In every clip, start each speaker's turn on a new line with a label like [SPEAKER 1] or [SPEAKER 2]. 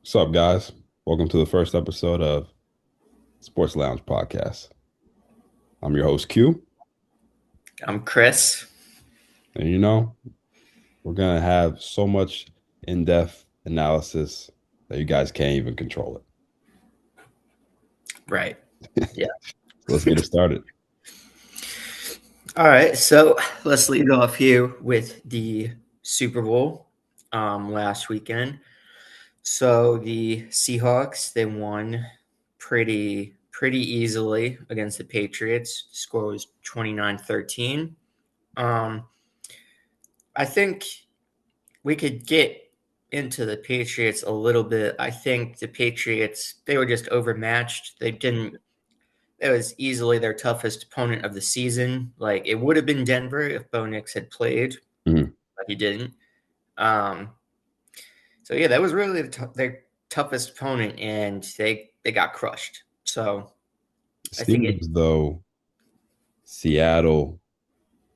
[SPEAKER 1] What's up, guys? Welcome to the first episode of Sports Lounge Podcast. I'm your host, Q,
[SPEAKER 2] I'm Chris.
[SPEAKER 1] and we're gonna have so much in-depth analysis that you guys can't even control
[SPEAKER 2] Right.
[SPEAKER 1] it.
[SPEAKER 2] Yeah.
[SPEAKER 1] Let's get it started.
[SPEAKER 2] All right. So let's lead off here with the Super Bowl last weekend. So the Seahawks, they won pretty easily against the Patriots. The score was 29-13. Um, I think we could get into the Patriots a little bit. I think the Patriots, they were just overmatched. They didn't It was easily their toughest opponent of the season. Like, it would have been Denver if Bo Nix had played,
[SPEAKER 1] Mhm.
[SPEAKER 2] but he didn't. Um, so yeah, that was really their toughest opponent, and they got crushed. So
[SPEAKER 1] It
[SPEAKER 2] I think
[SPEAKER 1] seemed
[SPEAKER 2] it,
[SPEAKER 1] as though Seattle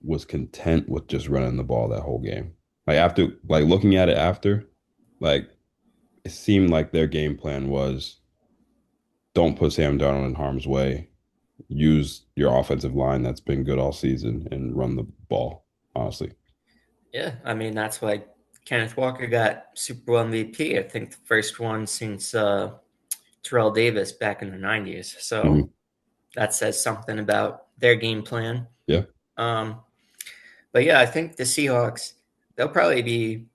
[SPEAKER 1] was content with just running the ball that whole game. Like looking at it after, like it seemed like their game plan was don't put Sam Darnold in harm's way. Use your offensive line that's been good all season and run the ball, honestly.
[SPEAKER 2] yeah, I mean that's why Kenneth Walker got Super Bowl MVP. I think the first one since Terrell Davis back in the '90s. So
[SPEAKER 1] Mhm.
[SPEAKER 2] that says something about their game plan.
[SPEAKER 1] Yeah,
[SPEAKER 2] Um, but yeah, I think the Seahawks, they'll probably be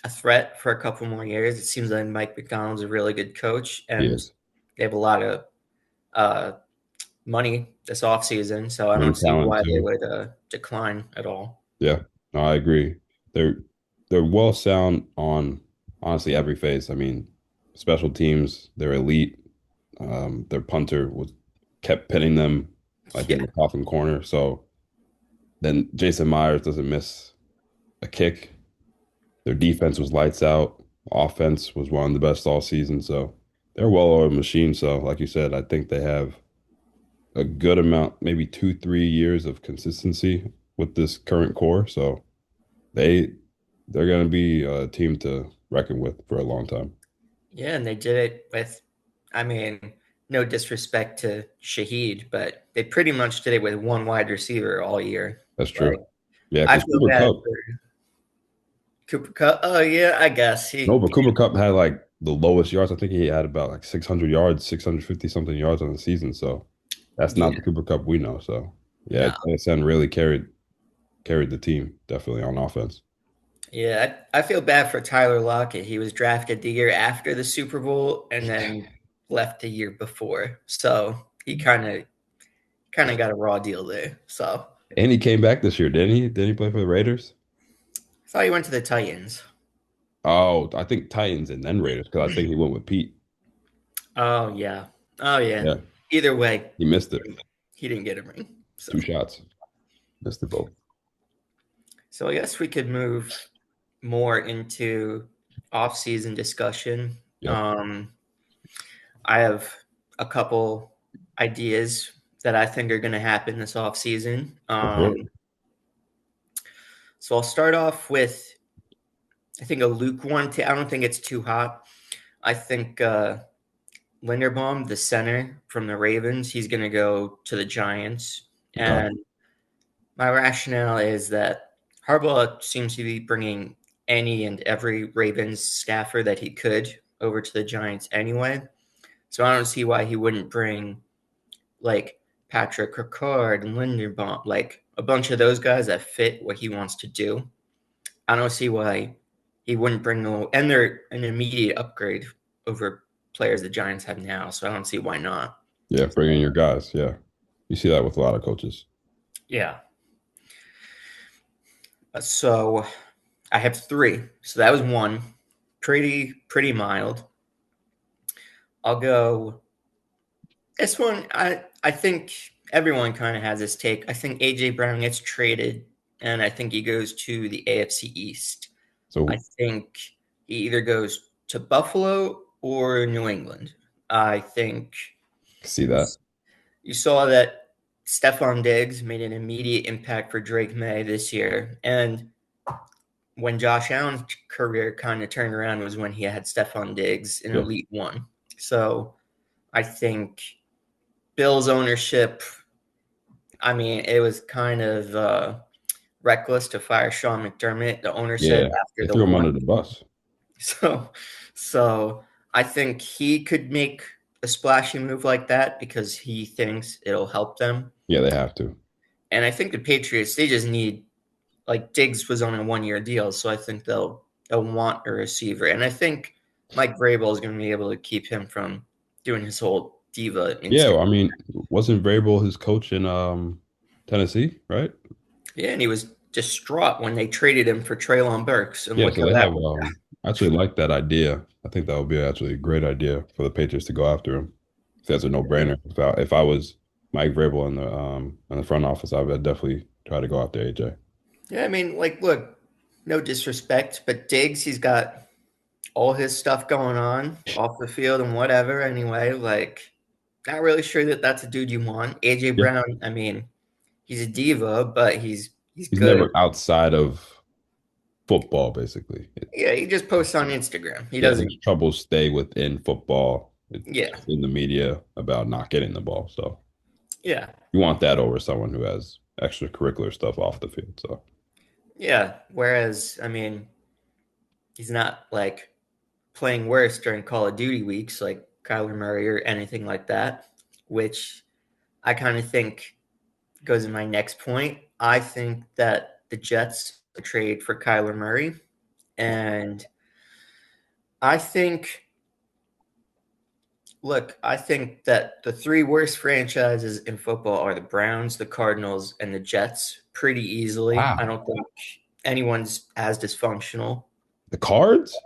[SPEAKER 2] a threat for a couple more years. It seems like Mike McDonald's a really good coach,
[SPEAKER 1] he
[SPEAKER 2] and
[SPEAKER 1] is.
[SPEAKER 2] they have a lot of uh, money this offseason, so I
[SPEAKER 1] Young
[SPEAKER 2] don't see
[SPEAKER 1] talent
[SPEAKER 2] why they
[SPEAKER 1] too.
[SPEAKER 2] would decline at all.
[SPEAKER 1] Yeah, no, I agree. They're they're well sound on honestly every phase. I mean, special teams, they're elite. Their punter was kept pinning them like in
[SPEAKER 2] Yeah,
[SPEAKER 1] the coffin corner. So then Jason Myers doesn't miss a kick. Their defense was lights out. Offense was one of the best all season. So they're a well-oiled machine. So like you said, I think they have a good amount, maybe 2, 3 years of consistency with this current core. So they they're going to be a team to reckon with for a long time.
[SPEAKER 2] yeah, and they did it with, I mean, no disrespect to Shaheed, but they pretty much did it with one wide receiver all year.
[SPEAKER 1] That's
[SPEAKER 2] Like,
[SPEAKER 1] true. Yeah,
[SPEAKER 2] I
[SPEAKER 1] because
[SPEAKER 2] feel
[SPEAKER 1] Cooper
[SPEAKER 2] bad
[SPEAKER 1] Cup,
[SPEAKER 2] for Cooper Cup. Oh yeah, I guess
[SPEAKER 1] no, but Cooper Cup had like the lowest yards. I think he had about like 600 yards, 650 something yards on the season. So that's
[SPEAKER 2] yeah,
[SPEAKER 1] not the Cooper Cup we know. So yeah,
[SPEAKER 2] no,
[SPEAKER 1] JSN really carried the team definitely on offense.
[SPEAKER 2] yeah. I feel bad for Tyler Lockett. He was drafted the year after the Super Bowl and then left the year before, so he kind of got a raw deal there. So
[SPEAKER 1] And he came back this year, didn't he? Didn't he play for the Raiders?
[SPEAKER 2] I thought he went to the Titans.
[SPEAKER 1] Oh, I think Titans and then Raiders because I think he went with Pete.
[SPEAKER 2] Oh yeah, oh yeah.
[SPEAKER 1] Yeah,
[SPEAKER 2] Either way,
[SPEAKER 1] he missed it.
[SPEAKER 2] he didn't get a ring. So,
[SPEAKER 1] 2 shots, missed it both.
[SPEAKER 2] so I guess we could move more into off-season discussion.
[SPEAKER 1] Yep.
[SPEAKER 2] Um, I have a couple ideas that I think are going to happen this off-season.
[SPEAKER 1] Go for it.
[SPEAKER 2] So I'll start off with I think a lukewarm. I don't think it's too hot. I think Linderbaum, the center from the Ravens, he's going to go to the Giants.
[SPEAKER 1] Okay.
[SPEAKER 2] And my rationale is that Harbaugh seems to be bringing any and every Ravens staffer that he could over to the Giants anyway. So I don't see why he wouldn't bring like Patrick Ricard and Linderbaum, like a bunch of those guys that fit what he wants to do. I don't see why he wouldn't bring no, and they're an immediate upgrade over players the Giants have now. So I don't see why not.
[SPEAKER 1] Yeah, bring in your guys. Yeah. You see that with a lot of coaches.
[SPEAKER 2] Yeah. So I have three. So that was one. Pretty mild. I'll go this one. I think everyone kind of has this take. I think AJ Brown gets traded, and I think he goes to the AFC East. I
[SPEAKER 1] So
[SPEAKER 2] think he either goes to Buffalo or New England. I think
[SPEAKER 1] see
[SPEAKER 2] you,
[SPEAKER 1] that.
[SPEAKER 2] you saw that Stephon Diggs made an immediate impact for Drake May this year, and when Josh Allen's career kind of turned around was when he had Stephon Diggs in
[SPEAKER 1] Yeah.
[SPEAKER 2] Elite One. So I think Bills ownership, I mean, it was kind of reckless to fire Sean McDermott. The owner said
[SPEAKER 1] Yeah.
[SPEAKER 2] after
[SPEAKER 1] They
[SPEAKER 2] the
[SPEAKER 1] threw him under
[SPEAKER 2] one,
[SPEAKER 1] the bus.
[SPEAKER 2] so so I think he could make a splashy move like that because he thinks it'll help them.
[SPEAKER 1] Yeah, they have to.
[SPEAKER 2] And I think the Patriots, they just need like Diggs was on a 1 year deal, so I think they'll want a receiver. And I think Mike Vrabel is going to be able to keep him from doing his whole diva
[SPEAKER 1] Yeah, well,
[SPEAKER 2] instinct.
[SPEAKER 1] I mean, wasn't Vrabel his coach in Tennessee, right?
[SPEAKER 2] Yeah, and he was distraught when they traded him for Traylon Burks, and
[SPEAKER 1] Yeah,
[SPEAKER 2] look
[SPEAKER 1] so
[SPEAKER 2] how
[SPEAKER 1] they
[SPEAKER 2] that
[SPEAKER 1] have
[SPEAKER 2] worked.
[SPEAKER 1] I actually like that idea. I think that would be actually a great idea for the Patriots to go after him. That's a no-brainer. If I was Mike Vrabel in the front office, I would definitely try to go after AJ.
[SPEAKER 2] Yeah, I mean, like, look, no disrespect, but Diggs, he's got all his stuff going on off the field and whatever. Anyway, like, not really sure that that's a dude you want. AJ
[SPEAKER 1] Yeah.
[SPEAKER 2] Brown, I mean, he's a diva, but he's
[SPEAKER 1] He's
[SPEAKER 2] good.
[SPEAKER 1] never outside of football, basically.
[SPEAKER 2] Yeah, he just posts on Instagram. He
[SPEAKER 1] Yeah,
[SPEAKER 2] doesn't.
[SPEAKER 1] his troubles stay within football. It's
[SPEAKER 2] Yeah,
[SPEAKER 1] in the media about not getting the ball. So
[SPEAKER 2] yeah,
[SPEAKER 1] you want that over someone who has extracurricular stuff off the field. So
[SPEAKER 2] yeah. Whereas, I mean, he's not like playing worse during Call of Duty weeks like Kyler Murray or anything like that, which I kind of think goes in my next point. I think that the Jets trade for Kyler Murray, and I think, look, I think that the three worst franchises in football are the Browns, the Cardinals, and the Jets pretty easily. I
[SPEAKER 1] wow.
[SPEAKER 2] don't think anyone's as dysfunctional.
[SPEAKER 1] The Cards?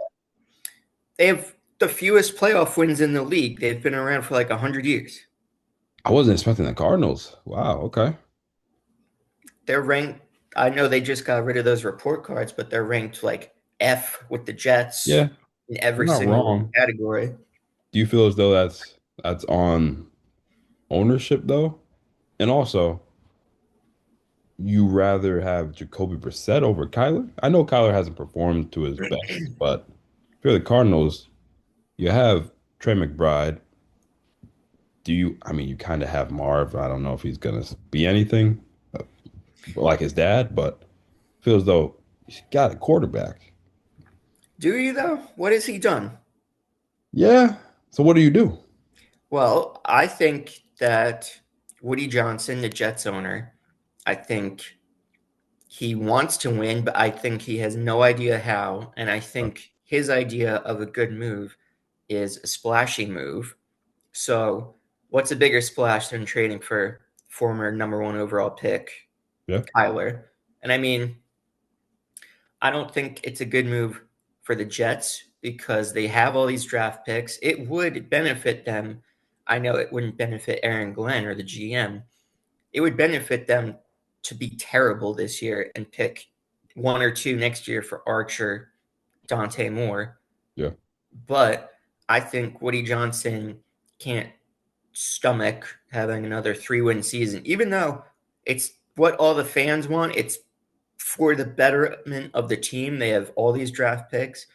[SPEAKER 2] They have the fewest playoff wins in the league. They've been around for like 100 years.
[SPEAKER 1] I wasn't expecting the Cardinals. Wow, okay.
[SPEAKER 2] They're ranked, I know they just got rid of those report cards, but they're ranked like F with the Jets
[SPEAKER 1] Yeah,
[SPEAKER 2] in
[SPEAKER 1] you're
[SPEAKER 2] every
[SPEAKER 1] not
[SPEAKER 2] single
[SPEAKER 1] wrong.
[SPEAKER 2] category.
[SPEAKER 1] Do you feel as though that's on ownership though? And also, you rather have Jacoby Brissett over Kyler? I know Kyler hasn't performed to his best, but if you're the Cardinals, you have Trey McBride. I mean, you kind of have Marv. I don't know if he's gonna be anything like his dad, but feels as though he's got a quarterback.
[SPEAKER 2] Do you though? What has he done?
[SPEAKER 1] Yeah. So what do you do?
[SPEAKER 2] Well, I think that Woody Johnson, the Jets owner, I think he wants to win, but I think he has no idea how. And I think his idea of a good move is a splashy move. So, what's a bigger splash than trading for former number one overall pick,
[SPEAKER 1] Yeah.
[SPEAKER 2] Kyler? And I mean, I don't think it's a good move for the Jets because they have all these draft picks. It would benefit them. I know it wouldn't benefit Aaron Glenn or the GM. It would benefit them to be terrible this year and pick one or two next year for Archer, Dante Moore.
[SPEAKER 1] Yeah.
[SPEAKER 2] But I think Woody Johnson can't stomach having another 3-win season, even though it's what all the fans want. It's for the betterment of the team. They have all these draft picks,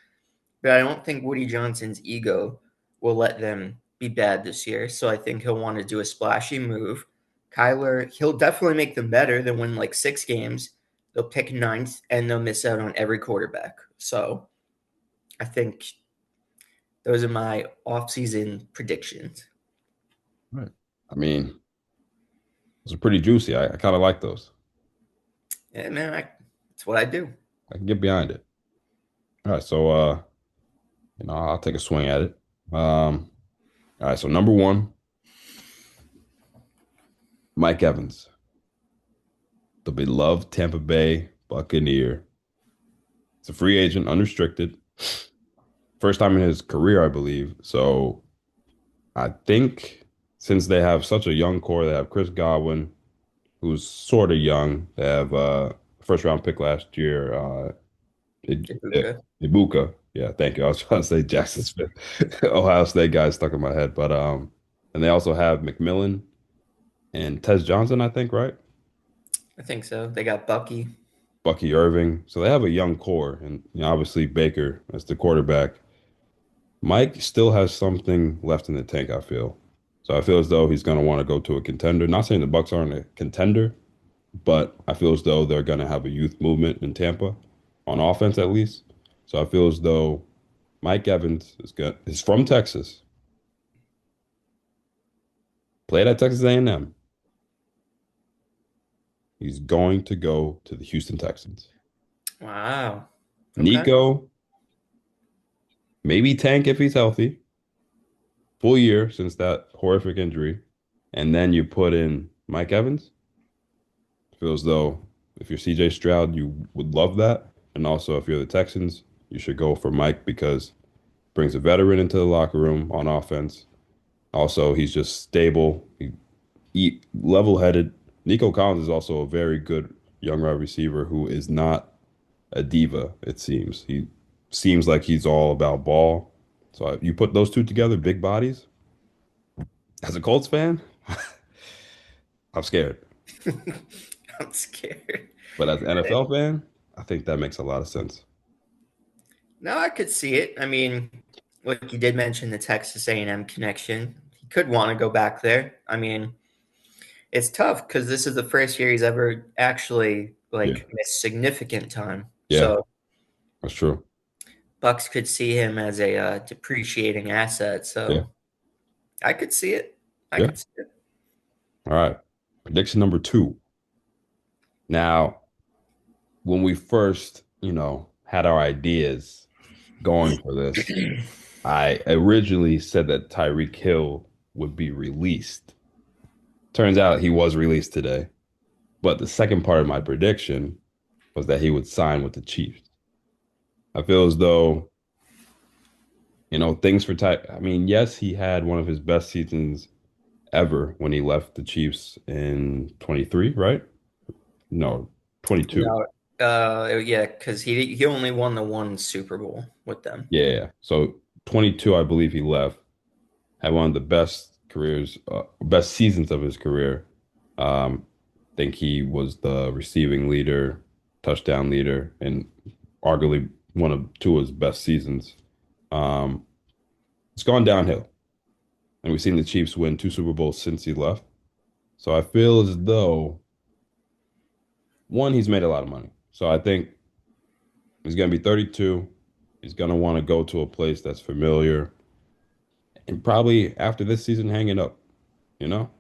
[SPEAKER 2] but I don't think Woody Johnson's ego will let them be bad this year. So I think he'll want to do a splashy move. Kyler, he'll definitely make them better. They'll win like 6 games. They'll pick ninth and they'll miss out on every quarterback. So I think those are my offseason predictions.
[SPEAKER 1] Right. I mean, those are pretty juicy. I kind of like those.
[SPEAKER 2] Yeah, man, that's what I do.
[SPEAKER 1] I can get behind it. All right, so I'll take a swing at it. All right, so number one, Mike Evans, the beloved Tampa Bay Buccaneer. It's a free agent, unrestricted. First time in his career, I believe. So I think since they have such a young core, they have Chris Godwin, who's sort of young. They have first round pick last year,
[SPEAKER 2] Ibuka.
[SPEAKER 1] Ibuka. Yeah, thank you. I was trying to say Jackson Smith. Ohio State guy stuck in my head. But and they also have McMillan and Tez Johnson, I think, right?
[SPEAKER 2] I think so. They got Bucky.
[SPEAKER 1] Bucky Irving. So they have a young core, and obviously Baker as the quarterback. Mike still has something left in the tank, I feel. So I feel as though he's going to want to go to a contender. Not saying the Bucks aren't a contender, but I feel as though they're going to have a youth movement in Tampa on offense at least. So I feel as though Mike Evans is from Texas, played at Texas A&M. He's going to go to the Houston Texans.
[SPEAKER 2] Wow. Okay.
[SPEAKER 1] Nico, maybe Tank if he's healthy, full year since that horrific injury, and then you put in Mike Evans. Feels though if you're CJ Stroud, you would love that. And also if you're the Texans, you should go for Mike because brings a veteran into the locker room on offense. Also, he's just stable, level-headed. Nico Collins is also a very good young wide receiver who is not a diva, it seems. He seems like he's all about ball. So you put those two together, big bodies. As a Colts fan, I'm scared.
[SPEAKER 2] I'm scared.
[SPEAKER 1] But as an NFL fan, I think that makes a lot of sense.
[SPEAKER 2] No, I could see it. I mean, like you did mention the Texas A&M connection. He could want to go back there. I mean, it's tough because this is the first year he's ever actually
[SPEAKER 1] Yeah,
[SPEAKER 2] like missed significant time.
[SPEAKER 1] yeah,
[SPEAKER 2] So
[SPEAKER 1] that's true.
[SPEAKER 2] Bucks could see him as a depreciating asset.
[SPEAKER 1] Yeah,
[SPEAKER 2] So I could see it. I
[SPEAKER 1] yeah.
[SPEAKER 2] could see it.
[SPEAKER 1] All right. Prediction number two. Now, when we first, had our ideas going for this, I originally said that Tyreek Hill would be released. Turns out he was released today. But the second part of my prediction was that he would sign with the Chiefs. I feel as though, things for Ty. I mean, yes, he had one of his best seasons ever when he left the Chiefs in 23, right? No, 22.
[SPEAKER 2] No, yeah, because he only won the one Super Bowl with them.
[SPEAKER 1] Yeah. So 22, I believe he left. Had one of the best seasons of his career. Think he was the receiving leader, touchdown leader, and arguably one of two of his best seasons. Um, it's gone downhill, and we've seen the Chiefs win two Super Bowls since he left. So I feel as though one, he's made a lot of money. So I think he's going to be 32. He's going to want to go to a place that's familiar, and probably after this season, hang it up. You know.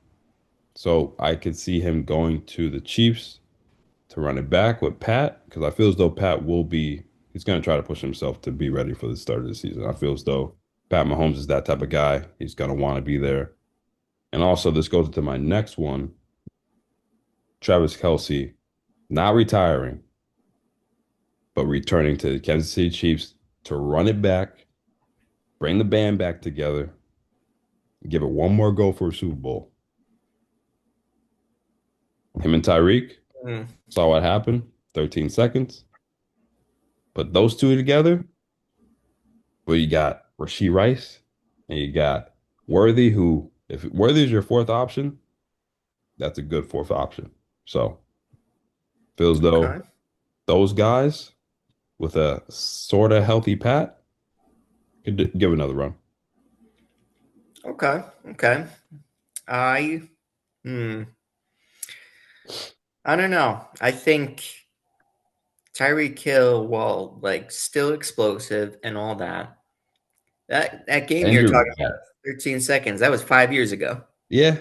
[SPEAKER 1] So I could see him going to the Chiefs to run it back with Pat because I feel as though he's going to try to push himself to be ready for the start of the season. I feel as though Pat Mahomes is that type of guy. He's going to want to be there. And also, this goes into my next one, Travis Kelce, not retiring, but returning to the Kansas City Chiefs to run it back, bring the band back together, give it one more go for a Super Bowl. Him and Tyreek
[SPEAKER 2] Mm,
[SPEAKER 1] saw what happened, 13 seconds. Put those two together. Well, you got Rasheed Rice and you got Worthy, who, if Worthy is your fourth option, that's a good fourth option. So feels though
[SPEAKER 2] okay.
[SPEAKER 1] those guys with a sort of healthy Pat could give another run.
[SPEAKER 2] Okay. Okay. I hmm, I don't know. I think Tyreek Hill, while like still explosive and all that, that game you're
[SPEAKER 1] Injury was
[SPEAKER 2] talking
[SPEAKER 1] bad.
[SPEAKER 2] about, 13 seconds, that was 5 years ago.
[SPEAKER 1] Yeah,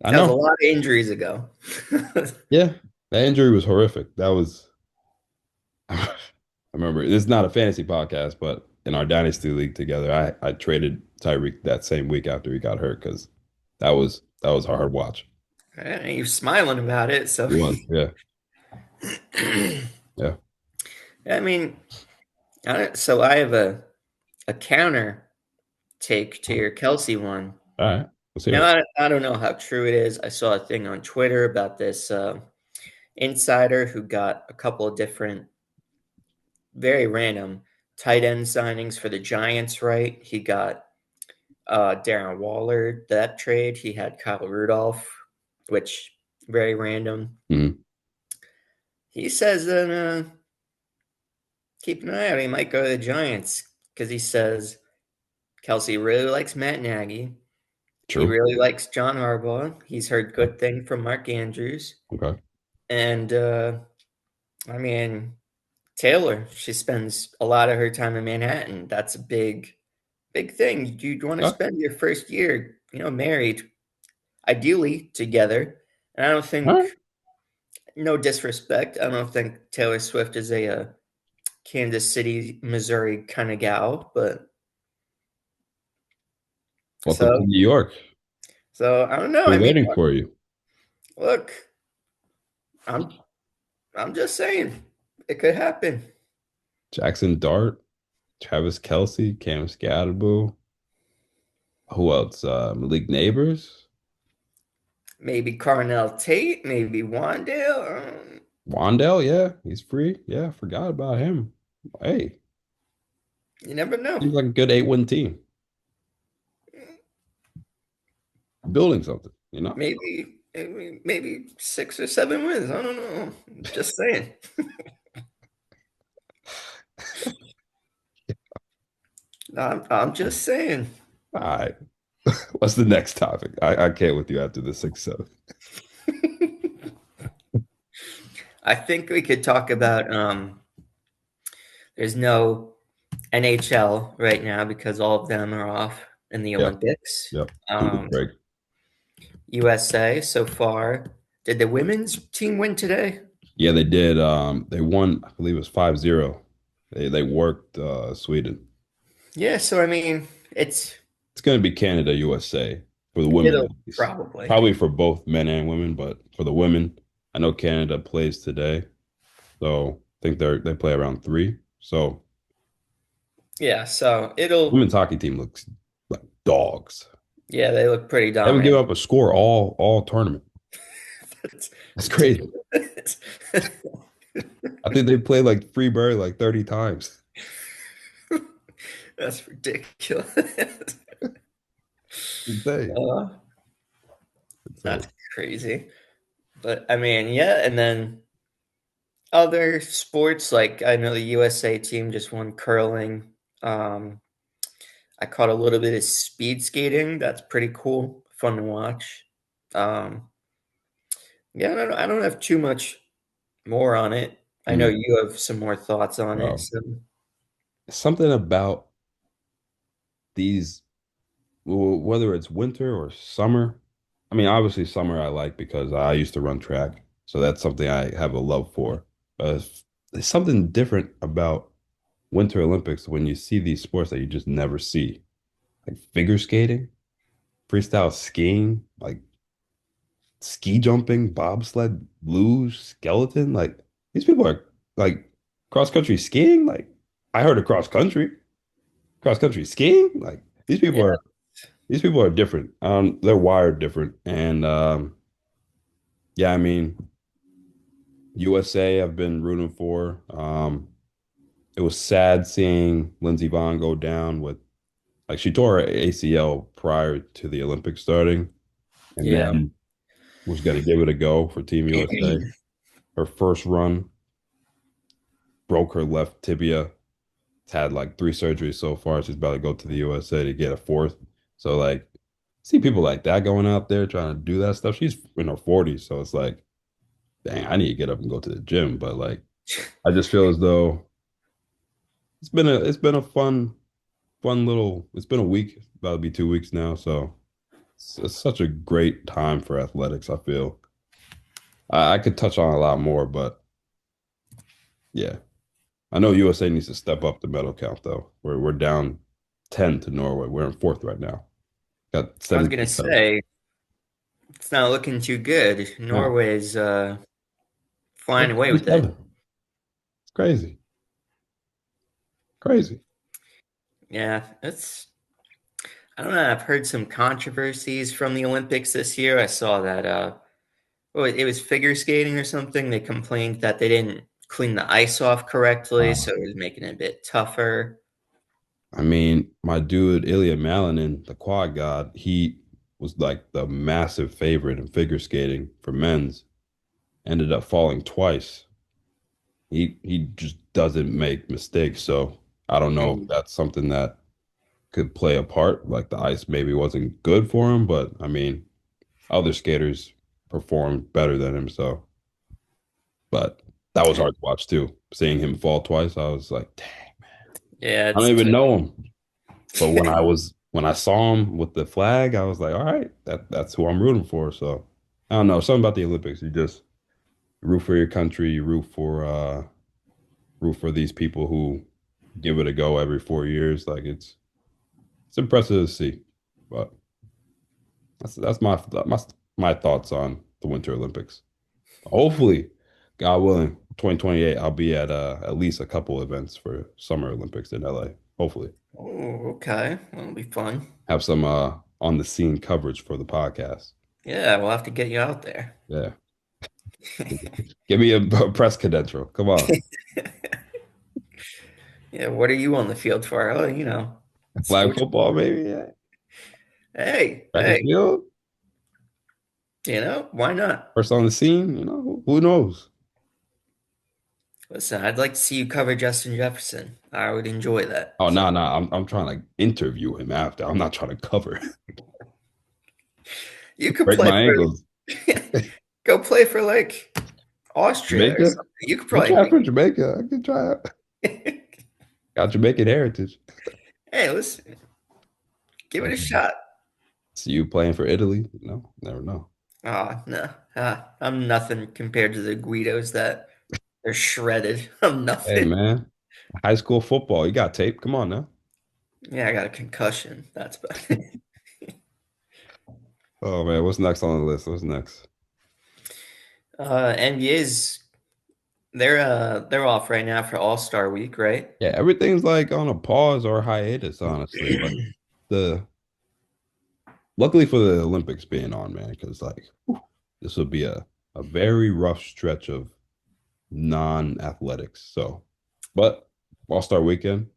[SPEAKER 1] I
[SPEAKER 2] That was a
[SPEAKER 1] know.
[SPEAKER 2] lot of injuries ago.
[SPEAKER 1] Yeah, that injury was horrific. That was, I remember, it's not a fantasy podcast, but in our dynasty league together, I traded Tyreek that same week after he got hurt because that was a hard watch.
[SPEAKER 2] And you're smiling about it, so
[SPEAKER 1] It was, yeah, yeah.
[SPEAKER 2] I mean, so I have a counter take to your Kelsey one.
[SPEAKER 1] All right, let's hear
[SPEAKER 2] Now
[SPEAKER 1] it.
[SPEAKER 2] I don't know how true it is. I saw a thing on Twitter about this insider who got a couple of different, very random tight end signings for the Giants. Right, he got Darren Waller that trade. He had Kyle Rudolph, which very random.
[SPEAKER 1] Mhm.
[SPEAKER 2] he says that keep an eye out. He might go to the Giants because he says Kelsey really likes Matt Nagy. He
[SPEAKER 1] True.
[SPEAKER 2] really likes John Harbaugh. He's heard
[SPEAKER 1] Yeah.
[SPEAKER 2] good thing from Mark Andrews.
[SPEAKER 1] Okay.
[SPEAKER 2] And I mean, Taylor, she spends a lot of her time in Manhattan. That's a big thing. You'd want to
[SPEAKER 1] Yeah.
[SPEAKER 2] spend your first year, married, ideally together. And I don't
[SPEAKER 1] All
[SPEAKER 2] think,
[SPEAKER 1] right.
[SPEAKER 2] no disrespect, I don't think Taylor Swift is a Kansas City, Missouri kind of gal, but
[SPEAKER 1] Welcome to
[SPEAKER 2] so
[SPEAKER 1] New York.
[SPEAKER 2] I don't know. I
[SPEAKER 1] We're
[SPEAKER 2] mean,
[SPEAKER 1] waiting for you.
[SPEAKER 2] look, I'm I'm just saying it could happen.
[SPEAKER 1] Jackson Dart, Travis Kelsey, Cam Scatterbo. Who else? Malik Neighbors,
[SPEAKER 2] Maybe Carnell Tate, maybe Wandale.
[SPEAKER 1] Wandell. Yeah, he's free. Yeah, forgot about him. Hey,
[SPEAKER 2] You never know.
[SPEAKER 1] seems like a good 8-win team. Building something, you know?
[SPEAKER 2] Maybe 6 or 7 wins. I don't know. Just saying. I'm just saying.
[SPEAKER 1] All right. What's the next topic? I can't with you after the 6-7.
[SPEAKER 2] I think we could talk about there's no NHL right now because all of them are off in the
[SPEAKER 1] Yep.
[SPEAKER 2] Olympics.
[SPEAKER 1] Yep. 2 week
[SPEAKER 2] Um,
[SPEAKER 1] break.
[SPEAKER 2] USA so far. Did the women's team win today?
[SPEAKER 1] Yeah, they did. They won, I believe it was 5-0. They worked Sweden.
[SPEAKER 2] Yeah, so I mean,
[SPEAKER 1] It's going to be Canada, USA for the women
[SPEAKER 2] it'll
[SPEAKER 1] at least.
[SPEAKER 2] probably.
[SPEAKER 1] Probably for both men and women, but for the women, I know Canada plays today. So I think they play around 3. So
[SPEAKER 2] Yeah, so it'll
[SPEAKER 1] women's hockey team looks like dogs.
[SPEAKER 2] yeah, they look pretty
[SPEAKER 1] They haven't given
[SPEAKER 2] dominant.
[SPEAKER 1] up a score all tournament.
[SPEAKER 2] That's
[SPEAKER 1] That's crazy.
[SPEAKER 2] ridiculous.
[SPEAKER 1] I think they played like Freeburg like 30 times.
[SPEAKER 2] That's ridiculous.
[SPEAKER 1] Insane.
[SPEAKER 2] Uh, that's
[SPEAKER 1] Insane.
[SPEAKER 2] crazy. But I mean, yeah, and then other sports like I know the USA team just won curling. Um, I caught a little bit of speed skating. That's pretty cool, fun to watch. Um, yeah, I don't have too much more on it. I know
[SPEAKER 1] Mm,
[SPEAKER 2] you have some more thoughts on it.
[SPEAKER 1] bro.
[SPEAKER 2] So
[SPEAKER 1] Something about these, whether it's winter or summer. I mean, obviously summer I like because I used to run track, so that's something I have a love for. But there's something different about Winter Olympics when you see these sports that you just never see, like figure skating, freestyle skiing, like ski jumping, bobsled, luge, skeleton. Like these people are like cross country skiing. Like I heard of cross country skiing. Like
[SPEAKER 2] yeah,
[SPEAKER 1] these people are different. They're wired different. And yeah, I mean, USA I've been rooting for. It was sad seeing Lindsey Vonn go down with like she tore her ACL prior to the Olympics starting and
[SPEAKER 2] yeah,
[SPEAKER 1] then was going to give it a go for Team USA. Her first run broke her left tibia. It's had like 3 surgeries so far. She's about to go to the USA to get a fourth. So like see people like that going out there trying to do that stuff. She's in her 40s, so it's like, dang, I need to get up and go to the gym. But like I just feel as though it's been a fun little it's been a week, about to be 2 weeks now. So it's such a great time for athletics, I feel. I could touch on a lot more, but yeah. I know USA needs to step up the medal count though. We're down 10 to Norway. We're in fourth right now. Got
[SPEAKER 2] I was gonna
[SPEAKER 1] 17 medals.
[SPEAKER 2] say it's not looking too good.
[SPEAKER 1] No,
[SPEAKER 2] Norway's
[SPEAKER 1] we
[SPEAKER 2] flying
[SPEAKER 1] have
[SPEAKER 2] away with it.
[SPEAKER 1] 27. It's crazy. Crazy.
[SPEAKER 2] Yeah, it's I don't know. I've heard some controversies from the Olympics this year. I saw that it was figure skating or something. They complained that they didn't clean the ice off correctly,
[SPEAKER 1] Uh,
[SPEAKER 2] so it was making it a bit tougher.
[SPEAKER 1] I mean, my dude Ilya Malinin, the quad god, he was like the massive favorite in figure skating for men's. Ended up falling twice. He just doesn't make mistakes. So I don't know if
[SPEAKER 2] Mm.
[SPEAKER 1] that's something that could play a part. Like the ice maybe wasn't good for him, but I mean, other skaters performed better than him. So, but that was hard to watch too. Seeing him fall twice, I was like, "Dang,
[SPEAKER 2] Yeah,
[SPEAKER 1] I don't
[SPEAKER 2] it's
[SPEAKER 1] even know him." But when I saw him with the flag, I was like, all right, that's who I'm rooting for. So I don't know, something about the Olympics. You just root for your country, you root for these people who give it a go every 4 years. Like it's impressive to see. But that's my thoughts on the Winter Olympics. Hopefully, God willing, 2028, I'll be at least a couple events for Summer Olympics in LA. Hopefully.
[SPEAKER 2] oh, okay. That'll be fun.
[SPEAKER 1] Have some on the scene coverage for the podcast.
[SPEAKER 2] Yeah, we'll have to get you out there.
[SPEAKER 1] Yeah. Give me a press credential. Come on.
[SPEAKER 2] Yeah, what are you on the field for? Oh,
[SPEAKER 1] Flag
[SPEAKER 2] sports.
[SPEAKER 1] football, maybe. Yeah.
[SPEAKER 2] Hey,
[SPEAKER 1] Track and
[SPEAKER 2] hey,
[SPEAKER 1] field.
[SPEAKER 2] why not?
[SPEAKER 1] First on the scene, who knows?
[SPEAKER 2] Listen, I'd like to see you cover Justin Jefferson. I would enjoy that.
[SPEAKER 1] Oh,
[SPEAKER 2] So
[SPEAKER 1] no, no. I'm trying to interview him after. I'm not trying to cover.
[SPEAKER 2] you could
[SPEAKER 1] Break
[SPEAKER 2] play
[SPEAKER 1] my ankles.
[SPEAKER 2] for go play for like Austria or
[SPEAKER 1] Jamaica?
[SPEAKER 2] something. You could
[SPEAKER 1] I'll
[SPEAKER 2] probably
[SPEAKER 1] try for Jamaica. I can try it.
[SPEAKER 2] make
[SPEAKER 1] Got Jamaican heritage.
[SPEAKER 2] Hey, listen, give it a
[SPEAKER 1] Okay.
[SPEAKER 2] shot.
[SPEAKER 1] See you playing for Italy? No, never know.
[SPEAKER 2] Oh, no. I'm nothing compared to the Guidos that they're shredded. I'm
[SPEAKER 1] Hey,
[SPEAKER 2] nothing.
[SPEAKER 1] man. High school football. You got tape. Come on now.
[SPEAKER 2] Yeah, I got a concussion. That's about it.
[SPEAKER 1] Oh, man. What's next on the list? What's next?
[SPEAKER 2] NBA's they're off right now for All-Star week, right?
[SPEAKER 1] Yeah, everything's like on a pause or hiatus, honestly. Like the luckily for the Olympics being on, man, because like whew, this will be a very rough stretch of non-athletics. So, but All-Star weekend,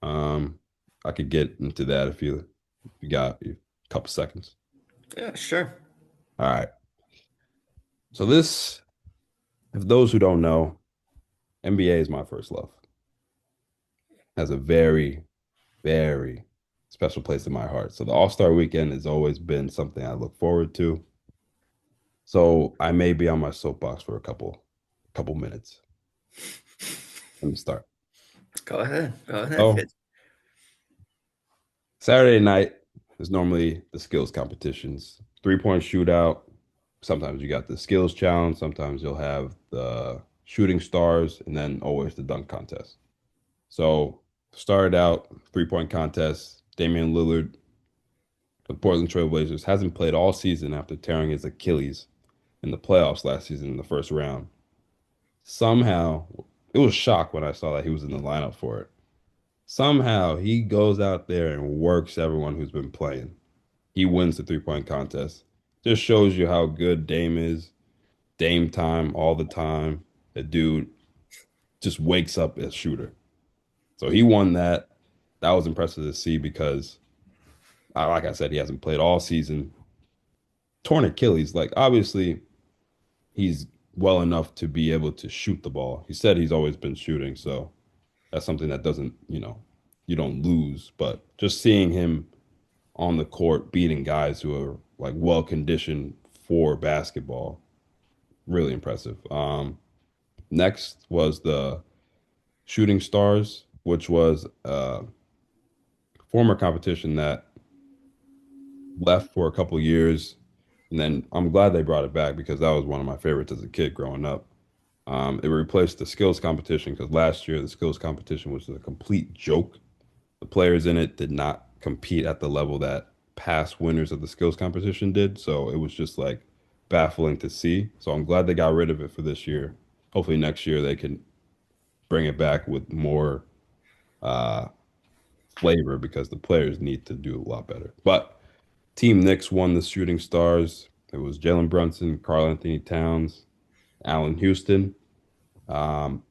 [SPEAKER 1] um, I could get into that if you got a couple seconds.
[SPEAKER 2] Yeah, sure.
[SPEAKER 1] All right. So this, if those who don't know, NBA is my first love. Has a very, very special place in my heart. So the All-Star weekend has always been something I look forward to. So I may be on my soapbox for a couple minutes. Let me start.
[SPEAKER 2] Go ahead. Go ahead,
[SPEAKER 1] Oh,
[SPEAKER 2] Fitz.
[SPEAKER 1] Saturday night is normally the skills competitions, 3-point shootout. Sometimes you got the skills challenge. Sometimes you'll have the shooting stars, and then always the dunk contest. So started out 3-point contest. Damian Lillard, the Portland Trail Blazers, hasn't played all season after tearing his Achilles in the playoffs last season in the first round. Somehow, it was a shock when I saw that he was in the lineup for it. Somehow he goes out there and works everyone who's been playing. He wins the 3-point contest. Just shows you how good Dame is. Dame time all the time. The dude just wakes up as shooter. So he won that. That was impressive to see because, like I said, he hasn't played all season. Torn Achilles, like obviously he's well enough to be able to shoot the ball. He said he's always been shooting, so that's something that doesn't, you don't lose. But just seeing him on the court beating guys who are like well conditioned for basketball, really impressive. Next was the Shooting Stars, which was a former competition that left for a couple years. And then I'm glad they brought it back because that was one of my favorites as a kid growing up. It replaced the skills competition because last year the skills competition was a complete joke. The players in it did not compete at the level that past winners of the skills competition did. So it was just like baffling to see. So I'm glad they got rid of it for this year. Hopefully next year they can bring it back with more uh, flavor because the players need to do a lot better. But Team Knicks won the Shooting Stars. It was Jalen Brunson, Karl Anthony Towns, Allen Houston. Um,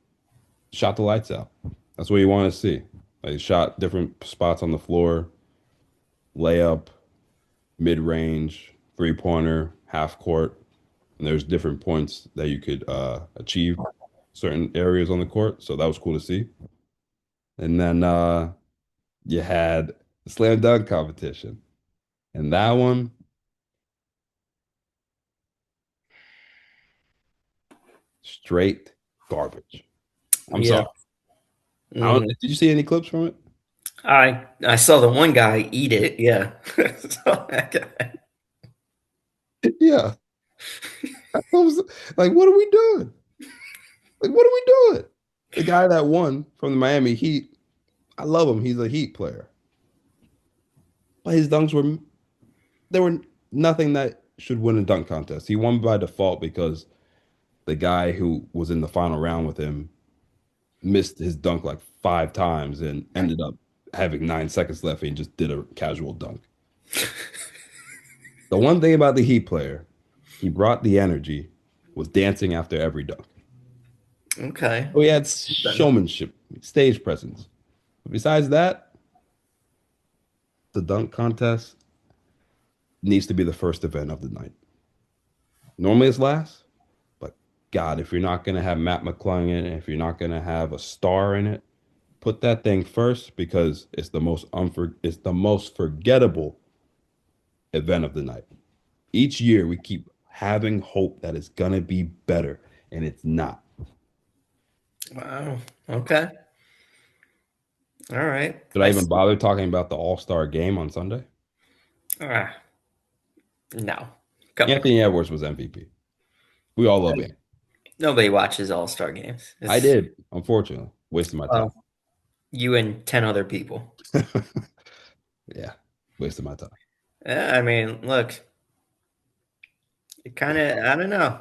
[SPEAKER 1] Shot the lights out. That's what you want to see. They shot different spots on the floor, layup, mid range, 3-pointer, half court, and there's different points that you could achieve. certain areas on the court. So that was cool to see. And then you had the slam dunk competition. And that one, straight garbage. I'm
[SPEAKER 2] Yeah.
[SPEAKER 1] sorry. I don't,
[SPEAKER 2] Mhm.
[SPEAKER 1] did you see any clips from it?
[SPEAKER 2] I saw the one guy eat it. Yeah. So that guy.
[SPEAKER 1] Yeah. I was like, what are we doing? Like, what are we doing? The guy that won from the Miami Heat, I love him. He's a Heat player. But his dunks were there were nothing that should win a dunk contest. He won by default because the guy who was in the final round with him missed his dunk like 5 times and ended up having 9 seconds left and just did a casual dunk. The one thing about the Heat player, he brought the energy, was dancing after every dunk.
[SPEAKER 2] Okay.
[SPEAKER 1] So he had
[SPEAKER 2] Then.
[SPEAKER 1] showmanship, stage presence. But besides that, the dunk contest needs to be the first event of the night. Normally it's last, but God, if you're not going to have Matt McClung if you're not going to have a star in it, put that thing first because it's the most forgettable event of the night. Each year we keep having hope that it's going to be better and it's not.
[SPEAKER 2] Wow. Okay. All right.
[SPEAKER 1] Should I even bother talking about the All-Star game on Sunday?
[SPEAKER 2] Ah, no. Come on.
[SPEAKER 1] Anthony Edwards was MVP. We all love him.
[SPEAKER 2] Nobody watches All-Star games.
[SPEAKER 1] I
[SPEAKER 2] It's
[SPEAKER 1] did, unfortunately, wasting my time.
[SPEAKER 2] you and 10 other people.
[SPEAKER 1] Yeah, wasting my time.
[SPEAKER 2] I mean, look, it kind of, I don't know,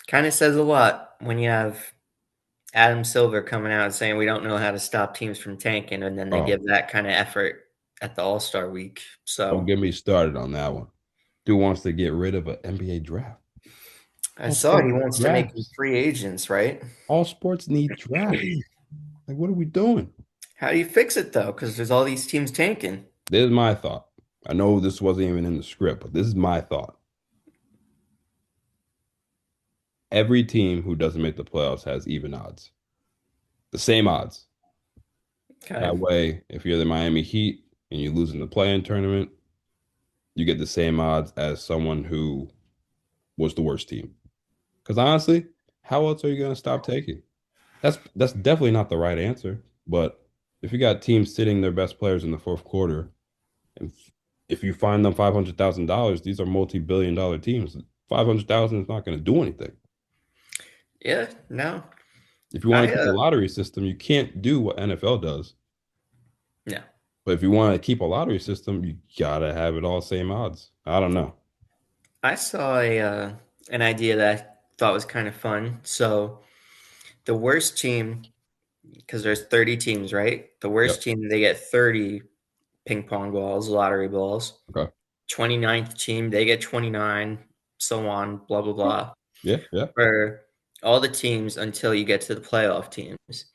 [SPEAKER 2] kind of says a lot when you have Adam Silver coming out and saying we don't know how to stop teams from tanking, and then they
[SPEAKER 1] Oh,
[SPEAKER 2] give that kind of effort at the All-Star week.
[SPEAKER 1] don't
[SPEAKER 2] So
[SPEAKER 1] get me started on that one. Dude wants to get rid of an NBA draft.
[SPEAKER 2] I
[SPEAKER 1] All
[SPEAKER 2] saw he
[SPEAKER 1] sports
[SPEAKER 2] wants to make them
[SPEAKER 1] drafts.
[SPEAKER 2] free agents, right?
[SPEAKER 1] All sports need drafts. Like, what are we doing?
[SPEAKER 2] How do you fix it though? Because there's all these teams tanking.
[SPEAKER 1] This is my thought. I know this wasn't even in the script, but this is my thought. Every team who doesn't make the playoffs has even odds, the same odds.
[SPEAKER 2] Okay.
[SPEAKER 1] That way, if you're the Miami Heat and you lose in the play-in tournament, you get the same odds as someone who was the worst team. Because honestly, how else are you going to stop taking? That's definitely not the right answer. But if you got teams sitting their best players in the fourth quarter, and if you find them $500,000, these are multi-billion-dollar teams. 500,000 is not going to do anything.
[SPEAKER 2] Yeah. No.
[SPEAKER 1] If you want
[SPEAKER 2] I
[SPEAKER 1] to keep a lottery system, you can't do what NFL does.
[SPEAKER 2] no.
[SPEAKER 1] But if you want to keep a lottery system, you gotta have it all same odds. I don't know.
[SPEAKER 2] I saw a an idea that I thought was kind of fun. So the worst team, because there's 30 teams, right? The
[SPEAKER 1] Yep.
[SPEAKER 2] worst team, they get 30 ping pong balls, lottery balls.
[SPEAKER 1] Okay.
[SPEAKER 2] 29th team, they get 29, so on, blah, blah,
[SPEAKER 1] Oh,
[SPEAKER 2] blah.
[SPEAKER 1] yeah, yeah.
[SPEAKER 2] For all the teams until you get to the playoff teams.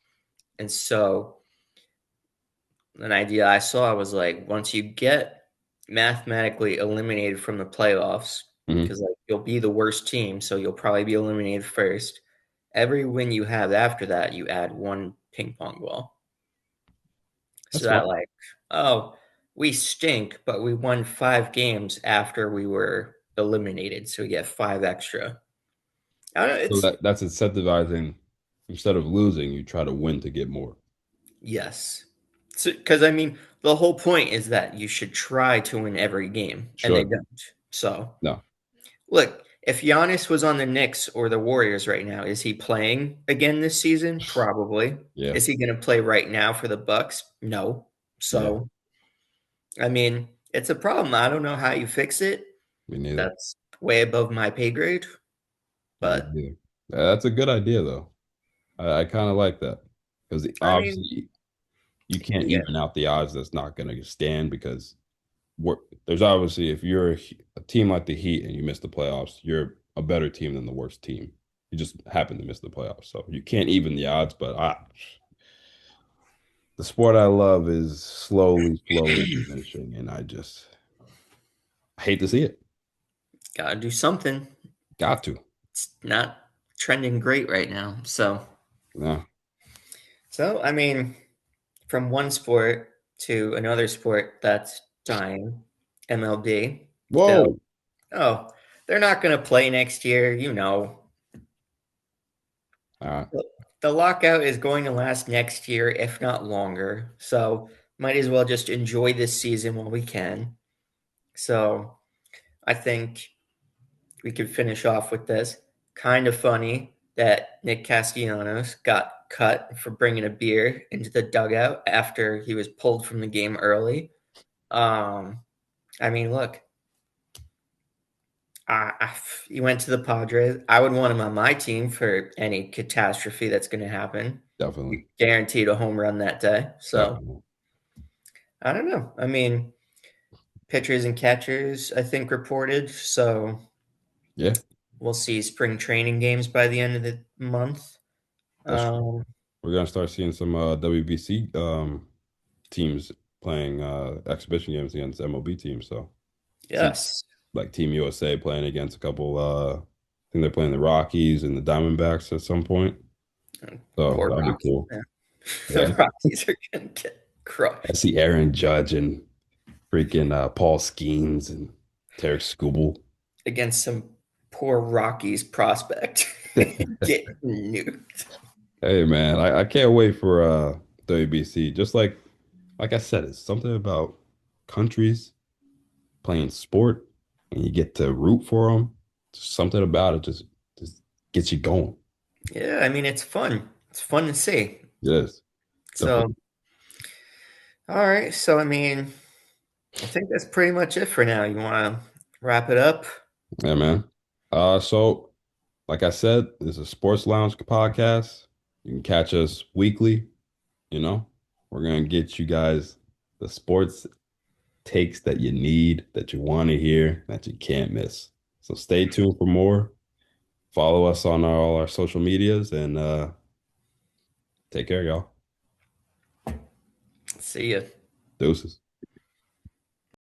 [SPEAKER 2] And so an idea I saw was like once you get mathematically eliminated from the playoffs,
[SPEAKER 1] Hmm.
[SPEAKER 2] because like you'll be the worst team, so you'll probably be eliminated first. Every win you have after that, you add one ping pong ball. So
[SPEAKER 1] That's fine.
[SPEAKER 2] that like, oh, we stink, but we won 5 games after we were eliminated, so we get 5 extra. I don't know,
[SPEAKER 1] So
[SPEAKER 2] it's
[SPEAKER 1] that's incentivizing. Instead of losing, you try to win to get more.
[SPEAKER 2] yes. Because I mean, the whole point is that you should try to win every game, and they
[SPEAKER 1] Should.
[SPEAKER 2] don't. So
[SPEAKER 1] No.
[SPEAKER 2] look, if Giannis was on the Knicks or the Warriors right now, is he playing again this season? Probably.
[SPEAKER 1] Yeah.
[SPEAKER 2] Is he going to play right now for the Bucks? No.
[SPEAKER 1] Yeah.
[SPEAKER 2] So, I mean, it's a problem. I don't know how you fix it.
[SPEAKER 1] Me neither.
[SPEAKER 2] That's way above my pay grade,
[SPEAKER 1] Me
[SPEAKER 2] but
[SPEAKER 1] neither. That's a good idea though. I kind of like that because
[SPEAKER 2] I mean,
[SPEAKER 1] obviously you can't
[SPEAKER 2] yeah,
[SPEAKER 1] even out the odds that's not going to stand because there's obviously if you're a team like the Heat and you miss the playoffs, you're a better team than the worst team. You just happen to miss the playoffs, so you can't even the odds. But the sport I love is slowly, slowly diminishing, and I hate to see it.
[SPEAKER 2] gotta do something.
[SPEAKER 1] Got to.
[SPEAKER 2] It's not trending great right now. So,
[SPEAKER 1] Yeah.
[SPEAKER 2] So, I mean, from one sport to another sport that's dying, MLB, they'll,
[SPEAKER 1] Whoa.
[SPEAKER 2] oh, they're not going to play next year. You know,
[SPEAKER 1] Uh,
[SPEAKER 2] the lockout is going to last next year, if not longer. So, might as well just enjoy this season while we can. So, I think we could finish off with this. Kind of funny that Nick Castellanos got cut for bringing a beer into the dugout after he was pulled from the game early. Um, I mean, look, he went to the Padres. I would want him on my team for any catastrophe that's going to happen.
[SPEAKER 1] definitely.
[SPEAKER 2] Guaranteed a home run that day. So
[SPEAKER 1] Definitely.
[SPEAKER 2] I don't know. I mean, pitchers and catchers, I think, reported. So
[SPEAKER 1] Yeah,
[SPEAKER 2] we'll see spring training games by the end of the month.
[SPEAKER 1] that's true.
[SPEAKER 2] Um,
[SPEAKER 1] We're gonna start seeing some WBC teams playing exhibition games against MLB teams. So see
[SPEAKER 2] yes.
[SPEAKER 1] like Team USA playing against a couple I think they're playing the Rockies and the Diamondbacks at some point. So
[SPEAKER 2] Poor
[SPEAKER 1] that'll be
[SPEAKER 2] Rockies,
[SPEAKER 1] cool.
[SPEAKER 2] man. The
[SPEAKER 1] Yeah.
[SPEAKER 2] Rockies are going to get
[SPEAKER 1] I
[SPEAKER 2] crushed
[SPEAKER 1] see Aaron Judge and freaking Paul Skeens and Tarek Skubal.
[SPEAKER 2] against some poor Rockies prospect. Get nuked.
[SPEAKER 1] Hey man, I can't wait for WBC. Just like I said, it's something about countries playing sport and you get to root for them. Just something about it just gets you going.
[SPEAKER 2] Yeah, I mean, it's fun. It's fun to see.
[SPEAKER 1] Yes,
[SPEAKER 2] So,
[SPEAKER 1] definitely.
[SPEAKER 2] all right. So, I mean, I think that's pretty much it for now. You want to wrap it up?
[SPEAKER 1] Yeah, man. So like I said, this is a Sports Lounge podcast. You can catch us weekly, you know. We're gonna get you guys the sports takes that you need, that you want to hear, that you can't miss. So stay tuned for more. Follow us on all our social medias and take care, y'all.
[SPEAKER 2] See ya.
[SPEAKER 1] Deuces.